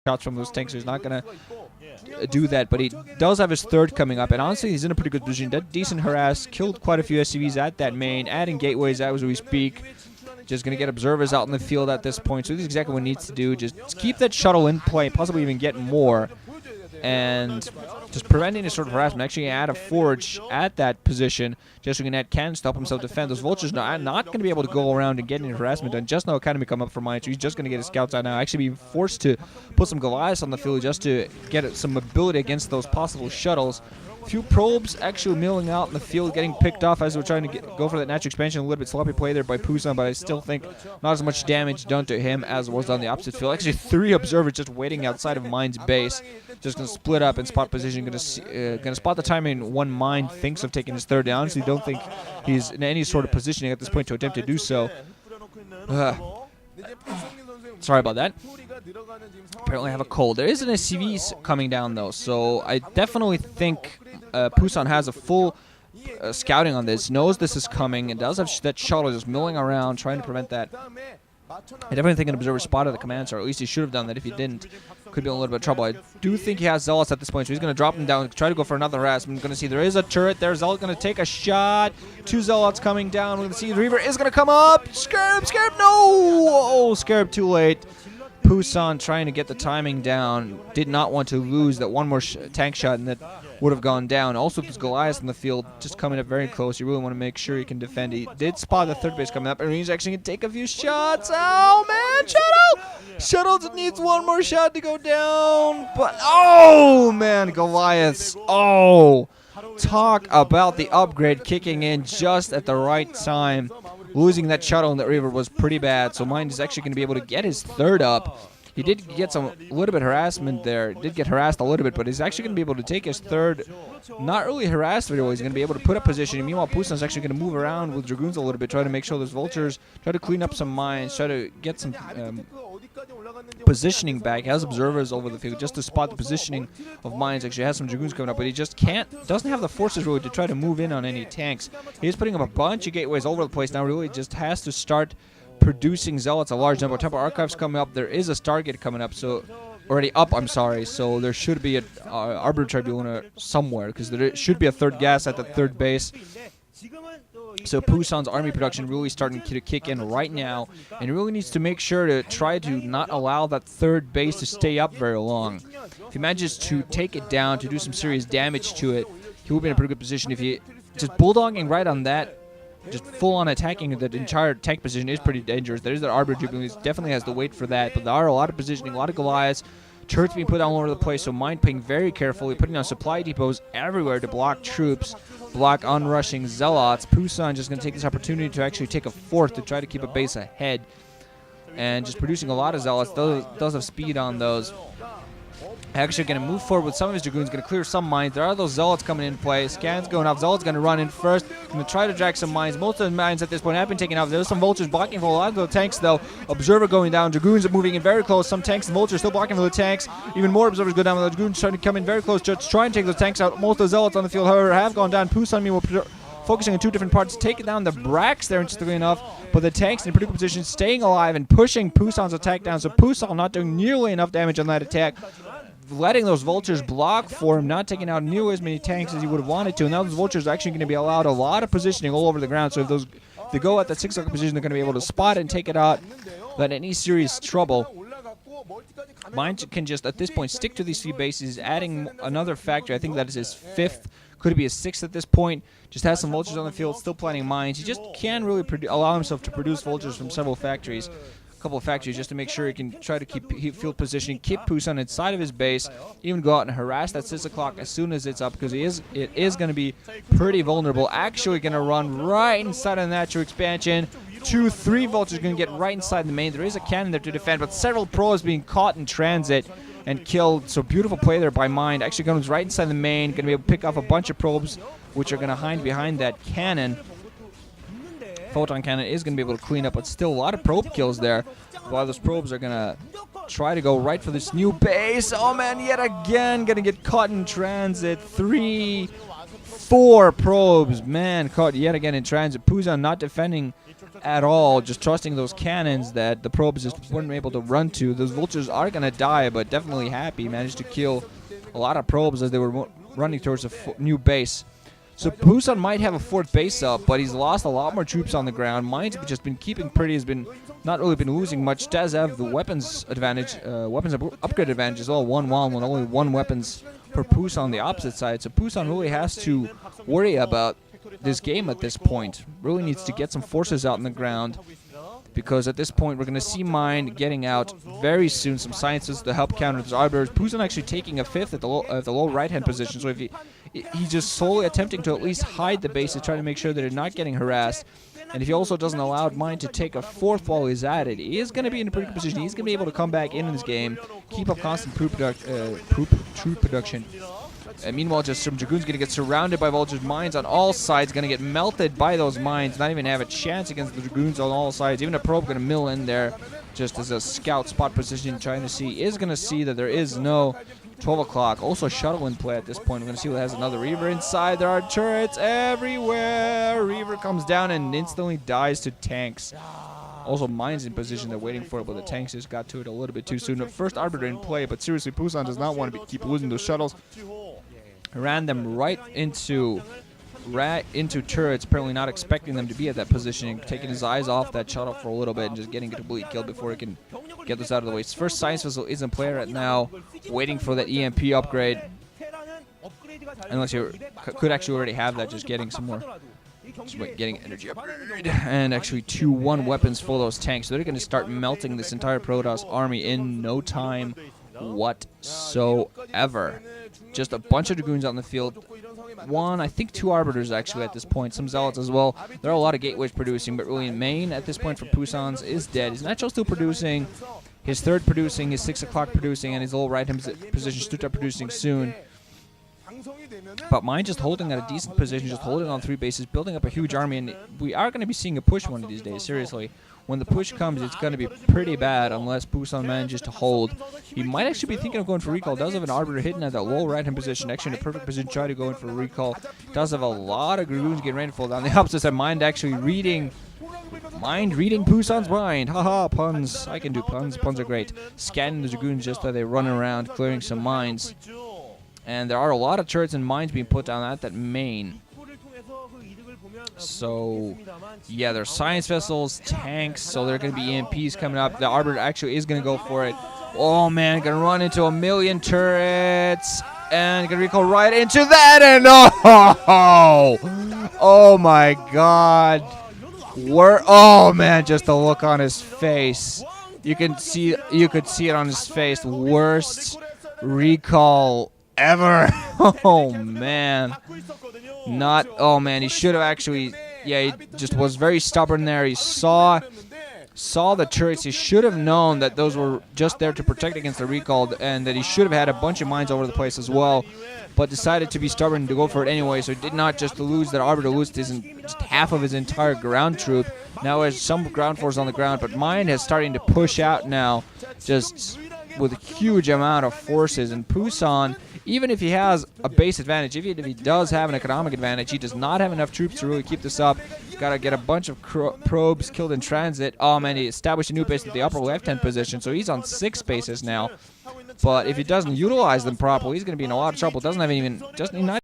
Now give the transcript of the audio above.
shots from those tanks, so he's not going to do that. But he does have his third coming up, and honestly, he's in a pretty good position. Decent harass, killed quite a few SCVs at that main, adding gateways as we speak. Just going to get observers out in the field at this point, so this is exactly what he needs to do. Just keep that shuttle in play, possibly even get more, and just prevent any sort of harassment. Actually add a forge at that position, just so he can add cannons to help himself defend. Those vultures are not going to be able to go around and get any harassment done. Just now Academy come up for mine, so he's just going to get his scouts out now. Actually being forced to put some Goliaths on the field just to get some mobility against those possible shuttles. Few probes actually milling out in the field, getting picked off as we're trying to go for that natural expansion. A little bit sloppy play there by Pusan, but I still think not as much damage done to him as was on the opposite field. Actually, 3 observers just waiting outside of Mine's base, just going to split up in spot position. Going to spot the timing when Mine thinks of taking his third down. Honestly, don't think he's in any sort of positioning at this point to attempt to do so. Sorry about that. Apparently I have a cold. There is an SCV coming down though, so I definitely think Pusan has a full scouting on this, knows this is coming, and does have that shuttle just milling around, trying to prevent that. I definitely think an observer spotted the command center, or at least he should have done that. If he didn't, could be in a little bit of trouble. I do think he has Zealots at this point, so he's going to drop him down, try to go for another harassment. I'm going to see there is a turret there. Zealot going to take a shot. 2 Zealots coming down. We're going to see the Reaver is going to come up. Scarab, no! Oh, Scarab too late. Pusan trying to get the timing down. Did not want to lose that one more tank shot, and that would have gone down. Also, with Goliath in the field, just coming up very close. You really want to make sure he can defend. He did spot the third base coming up, and he's actually going to take a few shots. Oh, man, Shuttle! Shuttle needs one more shot to go down. But, oh, man, Goliaths. Oh, talk about the upgrade kicking in just at the right time. Losing that shuttle in that river was pretty bad, so Mine is actually going to be able to get his third up. He did get a little bit harassment there. Did get harassed a little bit, but he's actually going to be able to take his third. Not really harassed at all. He's going to be able to put up position. And meanwhile, Pusan is actually going to move around with Dragoons a little bit, try to make sure those vultures, try to clean up some mines, try to get some positioning back. He has observers over the field just to spot the positioning of mines. Actually has some Dragoons coming up, but he just doesn't have the forces really to try to move in on any tanks. He's putting up a bunch of gateways over the place now. Really just has to start producing Zealots a large number. Temple Archives coming up. There is a Stargate coming up, so already up, I'm sorry. So there should be an Arbiter Tribunal somewhere, because there should be a third gas at the third base. So Pusan's army production really starting to kick in right now, and he really needs to make sure to try to not allow that third base to stay up very long. If he manages to take it down, to do some serious damage to it, he will be in a pretty good position. If he just bulldogging right on that, just full-on attacking the entire tank position is pretty dangerous. There is that Arbiter Tribunal, he definitely has to wait for that, but there are a lot of positioning, a lot of Goliaths, turrets being put all over the place, so Mine playing very carefully, putting down supply depots everywhere to block troops, block onrushing Zealots. Pusan just going to take this opportunity to actually take a fourth to try to keep a base ahead, and just producing a lot of Zealots. Does have speed on those. Actually going to move forward with some of his Dragoons, going to clear some mines. There are those Zealots coming in play. Scans going off. Zealots going to run in first. Going to try to drag some mines. Most of the mines at this point have been taken out. There's some vultures blocking for a lot of the tanks, though. Observer going down. Dragoons are moving in very close. Some tanks and vultures still blocking for the tanks. Even more observers go down. The Dragoons trying to come in very close, just try and take those tanks out. Most of the Zealots on the field, however, have gone down. Pusan will focusing on 2 different parts, taking down the Bracks there, interestingly enough, but the tanks in a pretty good position, staying alive and pushing Pusan's attack down. So Pusan not doing nearly enough damage on that attack, letting those vultures block for him, not taking out nearly as many tanks as he would have wanted to. And now those vultures are actually going to be allowed a lot of positioning all over the ground. So if they go at that 6 o'clock position, they're going to be able to spot it and take it out without any serious trouble. Mine can just, at this point, stick to these 3 bases, adding another factory. I think that is his 5th. Could be his 6th at this point. Just has some vultures on the field, still planting mines. He just can really allow himself to produce vultures from several factories. Couple of factories just to make sure he can try to keep field positioning, keep Pusan inside of his base, even go out and harass that 6 o'clock as soon as it's up, because it is going to be pretty vulnerable. Actually going to run right inside of the natural expansion. 2, 3 vultures going to get right inside the main. There is a cannon there to defend, but several pros being caught in transit and killed. So beautiful play there by Mind. Actually comes right inside the main, going to be able to pick off a bunch of probes, which are going to hide behind that cannon. Photon cannon is going to be able to clean up, but still a lot of probe kills there. While those probes are going to try to go right for this new base. Oh man, yet again going to get caught in transit. 3, 4 probes, man, caught yet again in transit. Pusan not defending at all, just trusting those cannons that the probes just weren't able to run to. Those vultures are going to die, but definitely happy. Managed to kill a lot of probes as they were running towards a new base. So Pusan might have a 4th base up, but he's lost a lot more troops on the ground. Mines have just been keeping pretty, has been not really been losing much. Does have the weapons advantage, weapons upgrade advantage as well. 1-1 with only 1 weapons for Pusan on the opposite side. So Pusan really has to worry about this game at this point. Really needs to get some forces out on the ground, because at this point we're going to see Mine getting out very soon. Some sciences to help counter those arbiters. Pusan actually taking a 5th at the low right-hand position. So if he's just slowly attempting to at least hide the bases, trying to make sure that they're not getting harassed. And if he also doesn't allow Mine to take a 4th while he's at it, he is going to be in a pretty good position. He's going to be able to come back in this game, keep up constant troop production. And meanwhile, just some Dragoons going to get surrounded by vultures. Mines on all sides, going to get melted by those mines. Not even have a chance against the Dragoons on all sides. Even a probe going to mill in there just as a scout spot position, trying to see. Is going to see that there is no 12 o'clock. Also shuttle in play at this point. We're going to see who has another Reaver inside. There are turrets everywhere. Reaver comes down and instantly dies to tanks. Also, Mines in position. They're waiting for it, but the tanks just got to it a little bit too soon. The first Arbiter in play, but seriously, Pusan does not want to keep losing those shuttles. Ran them right into turrets, apparently not expecting them to be at that position, and taking his eyes off that shuttle for a little bit and just getting completely killed before he can get this out of the way. His first science vessel is in play right now, waiting for that EMP upgrade. Unless you could actually already have that, just getting some more. Just getting energy upgrade. And actually 2-1 weapons for those tanks. So they're going to start melting this entire Protoss army in no time whatsoever. Just a bunch of Dragoons on the field. I think 2 Arbiters actually at this point. Some Zealots as well. There are a lot of Gateways producing, but really in main at this point for Pusan's is dead. His Natural still producing. His 3rd producing. His 6 o'clock producing. And his little right-hand position should start producing soon. But Mine just holding at a decent position, just holding on 3 bases, building up a huge army, and we are going to be seeing a push one of these days, seriously. When the push comes, it's going to be pretty bad unless Pusan manages to hold. He might actually be thinking of going for recall. Does have an Arbiter hidden at that low right-hand position, actually in a perfect position, try to go in for a recall. Does have a lot of Dragoons getting ready to fall down. The opposite side, Mind reading Pusan's mind. Haha, puns. I can do puns. Puns are great. Scanning the Dragoons just as they run around, clearing some mines. And there are a lot of turrets and mines being put down at that main. So, yeah, there's science vessels, tanks, so there are going to be EMPs coming up. The Arbiter actually is going to go for it. Oh, man, going to run into 1,000,000 turrets. And going to recall right into that. And oh my God. Oh, man, just the look on his face. You could see it on his face. Worst recall ever. Oh man. Oh man, he should have actually, yeah, he just was very stubborn there. He saw the turrets. He should have known that those were just there to protect against the recall, and that he should have had a bunch of mines over the place as well, but decided to be stubborn to go for it anyway. So he did not just lose that Arbiter, just half of his entire ground troop. Now has some ground force on the ground, but Mine is starting to push out now, just with a huge amount of forces. And Pusan, even if he has a base advantage, even if he does have an economic advantage, he does not have enough troops to really keep this up. He's got to get a bunch of probes killed in transit. Oh man, he established a new base at the upper left-hand position, so he's on 6 bases now. But if he doesn't utilize them properly, he's going to be in a lot of trouble. Doesn't have even, just not